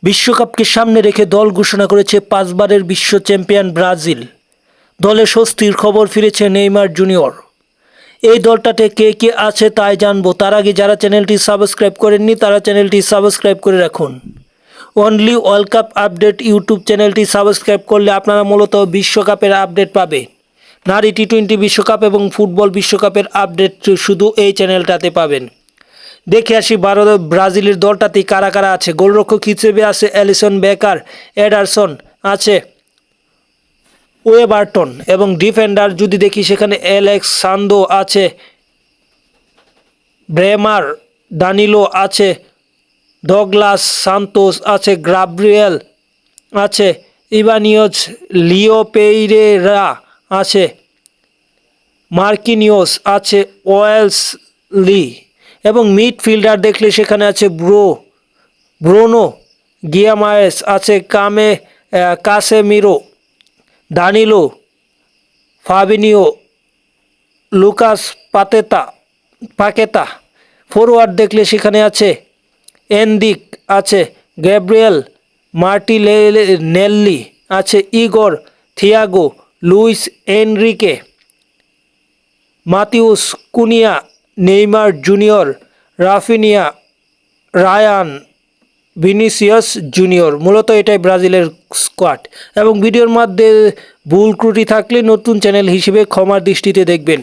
বিশ্বকাপকে সামনে রেখে দল ঘোষণা করেছে 5 বারের বিশ্ব চ্যাম্পিয়ন ব্রাজিল। দলে স্বস্তির খবর, ফিরেছে নেইমার জুনিয়র। এই দলটাতে কে কে আছে তাই জানবো। তার আগে যারা চ্যানেলটি সাবস্ক্রাইব করেননি তারা চ্যানেলটি সাবস্ক্রাইব করে রাখুন। Only world cup update YouTube চ্যানেলটি সাবস্ক্রাইব করলে আপনারা মূলত বিশ্বকাপের আপডেট পাবেন। নারী টি-20 বিশ্বকাপ এবং ফুটবল বিশ্বকাপের আপডেট শুধু এই চ্যানেলটাতে পাবেন। দেখে আসি ব্রাজিলের দলটাতে কারা কারা আছে। গোলরক্ষক হিসেবে আছে অ্যালিসন বেকার, এডারসন আছে, ওয়েবার্টন, এবং ডিফেন্ডার যদি দেখি সেখানে অ্যালেক্স সান্দো আছে, ব্রেমার, দানিলো আছে, ডগলাস সান্তোস আছে, গ্রাব্রিয়েল আছে, ইভানিওজ, লিও পেইরেরা আছে, মার্কিনিওস আছে, ওয়েলসলি, এবং মিডফিল্ডার দেখলে সেখানে আছে ব্রুনো গিয়ামায়েস আছে, Casemiro, Danilo, Fabinho, Lucas Paquetá. Forward দেখলে সেখানে আছে এনদিক আছে, গ্যাব্রিয়েল মার্টিনেল্লি আছে, Igor Thiago, Luiz Henrique, Matheus Cunha, Neymar Junior, Raphinha, Rayan, Vinícius Junior. মূলত এটাই ব্রাজিলের স্কোয়াড। এবং ভিডিওর মধ্যে ভুল ত্রুটি থাকলে নতুন চ্যানেল হিসেবে ক্ষমার দৃষ্টিতে দেখবেন।